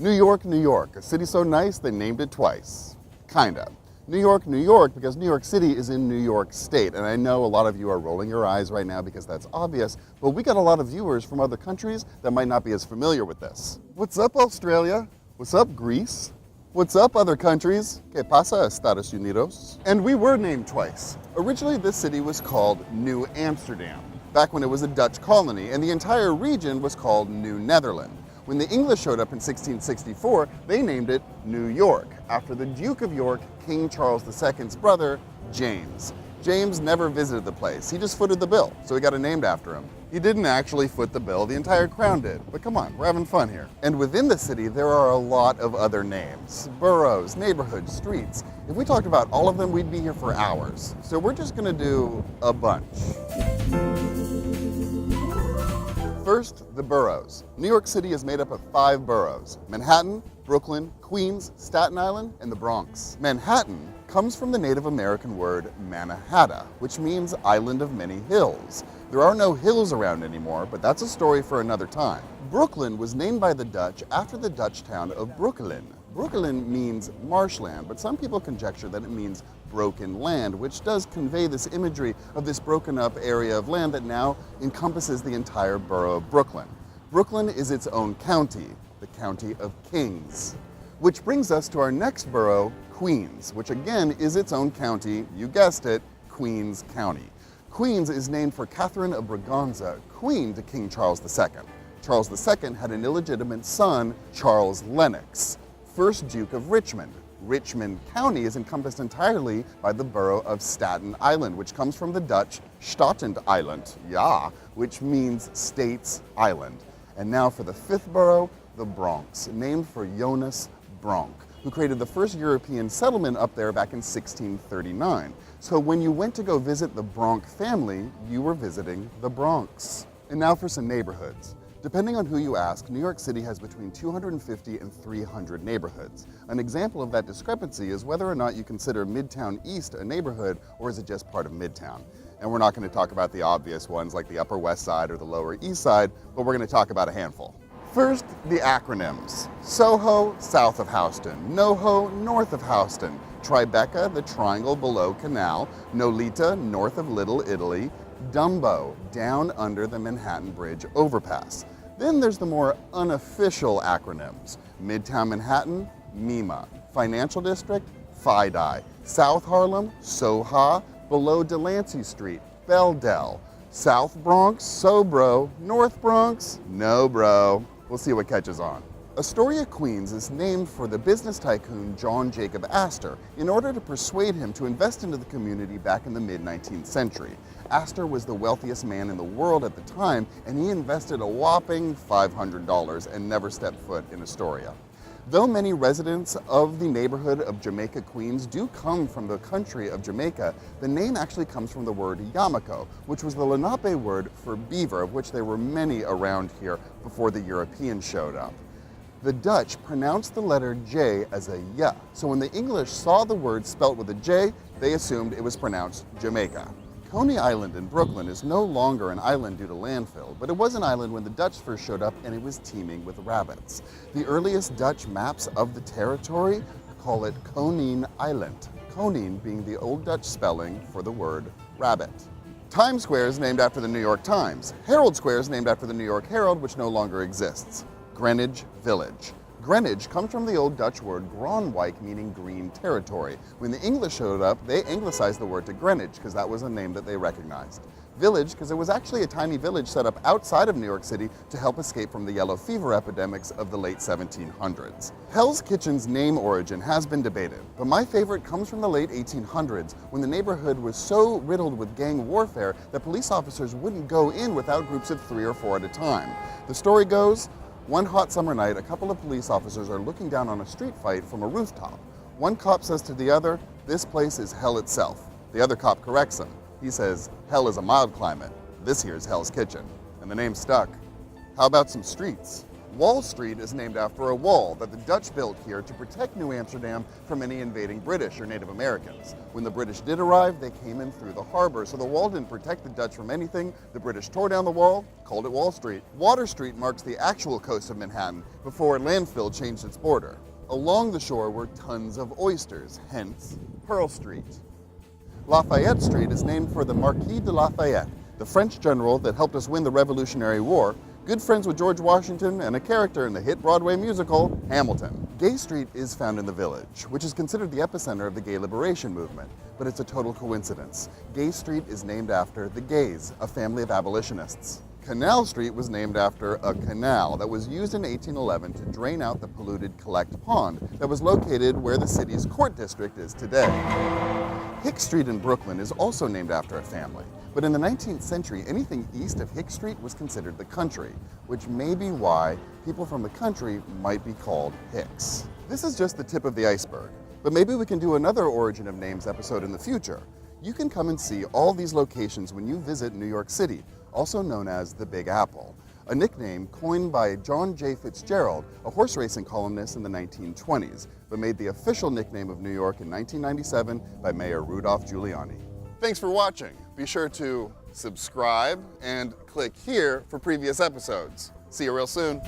New York, New York, a city so nice they named it twice. Kinda. New York, New York, because New York City is in New York State, and I know a lot of you are rolling your eyes right now because that's obvious, but we got a lot of viewers from other countries that might not be as familiar with this. What's up, Australia? What's up, Greece? What's up, other countries? ¿Qué pasa, Estados Unidos? And we were named twice. Originally, this city was called New Amsterdam, back when it was a Dutch colony, and the entire region was called New Netherland. When the English showed up in 1664, they named it New York, after the Duke of York, King Charles II's brother, James. James never visited the place, he just footed the bill, so he got it named after him. He didn't actually foot the bill, the entire crown did, but come on, we're having fun here. And within the city, there are a lot of other names. Boroughs, neighborhoods, streets. If we talked about all of them, we'd be here for hours. So we're just gonna do a bunch. First, the boroughs. New York City is made up of 5 boroughs: Manhattan, Brooklyn, Queens, Staten Island, and the Bronx. Manhattan comes from the Native American word Mannahatta, which means island of many hills. There are no hills around anymore, but that's a story for another time. Brooklyn was named by the Dutch after the Dutch town of Brooklyn. Brooklyn means marshland, but some people conjecture that it means broken land, which does convey this imagery of this broken up area of land that now encompasses the entire borough of Brooklyn. Brooklyn is its own county, the County of Kings. Which brings us to our next borough, Queens, which again is its own county, you guessed it, Queens County. Queens is named for Catherine of Braganza, queen to King Charles II. Charles II had an illegitimate son, Charles Lennox, first Duke of Richmond. Richmond County is encompassed entirely by the borough of Staten Island, which comes from the Dutch Staten Island, ja, which means States Island. And now for the 5th borough, the Bronx, named for Jonas Bronk, who created the first European settlement up there back in 1639. So when you went to go visit the Bronk family, you were visiting the Bronx. And now for some neighborhoods. Depending on who you ask, New York City has between 250 and 300 neighborhoods. An example of that discrepancy is whether or not you consider Midtown East a neighborhood, or is it just part of Midtown? And we're not going to talk about the obvious ones like the Upper West Side or the Lower East Side, but we're going to talk about a handful. First, the acronyms. Soho, south of Houston. NoHo, north of Houston. Tribeca, the triangle below Canal. Nolita, north of Little Italy. Dumbo, down under the Manhattan Bridge overpass. Then there's the more unofficial acronyms. Midtown Manhattan, MEMA. Financial District, FIDI. South Harlem, SoHa. Below Delancey Street, Belldel. South Bronx, SoBro. North Bronx, no bro. We'll see what catches on. Astoria, Queens is named for the business tycoon John Jacob Astor in order to persuade him to invest into the community back in the mid-19th century. Astor was the wealthiest man in the world at the time, and he invested a whopping $500 and never stepped foot in Astoria. Though many residents of the neighborhood of Jamaica, Queens do come from the country of Jamaica, the name actually comes from the word Yamako, which was the Lenape word for beaver, of which there were many around here before the Europeans showed up. The Dutch pronounced the letter J as a Y, so when the English saw the word spelt with a J, they assumed it was pronounced Jamaica. Coney Island in Brooklyn is no longer an island due to landfill, but it was an island when the Dutch first showed up and it was teeming with rabbits. The earliest Dutch maps of the territory call it Konijn Island, Konijn being the Old Dutch spelling for the word rabbit. Times Square is named after the New York Times. Herald Square is named after the New York Herald, which no longer exists. Greenwich Village. Greenwich comes from the Old Dutch word Gronwijk, meaning green territory. When the English showed up, they anglicized the word to Greenwich because that was a name that they recognized. Village, because it was actually a tiny village set up outside of New York City to help escape from the yellow fever epidemics of the late 1700s. Hell's Kitchen's name origin has been debated, but my favorite comes from the late 1800s when the neighborhood was so riddled with gang warfare that police officers wouldn't go in without groups of 3 or 4 at a time. The story goes, one hot summer night, a couple of police officers are looking down on a street fight from a rooftop. One cop says to the other, "This place is hell itself." The other cop corrects him. He says, "Hell is a mild climate. This here's Hell's Kitchen." And the name stuck. How about some streets? Wall Street is named after a wall that the Dutch built here to protect New Amsterdam from any invading British or Native Americans. When the British did arrive, they came in through the harbor, so the wall didn't protect the Dutch from anything. The British tore down the wall, called it Wall Street. Water Street marks the actual coast of Manhattan before landfill changed its border. Along the shore were tons of oysters, hence Pearl Street. Lafayette Street is named for the Marquis de Lafayette, the French general that helped us win the Revolutionary War, good friends with George Washington, and a character in the hit Broadway musical, Hamilton. Gay Street is found in the Village, which is considered the epicenter of the gay liberation movement, but it's a total coincidence. Gay Street is named after the Gays, a family of abolitionists. Canal Street was named after a canal that was used in 1811 to drain out the polluted Collect Pond that was located where the city's court district is today. Hicks Street in Brooklyn is also named after a family, but in the 19th century, anything east of Hicks Street was considered the country, which may be why people from the country might be called Hicks. This is just the tip of the iceberg, but maybe we can do another Origin of Names episode in the future. You can come and see all these locations when you visit New York City, also known as the Big Apple, a nickname coined by John J. Fitzgerald, a horse racing columnist in the 1920s, but made the official nickname of New York in 1997 by Mayor Rudolph Giuliani. Thanks for watching. Be sure to subscribe and click here for previous episodes. See you real soon.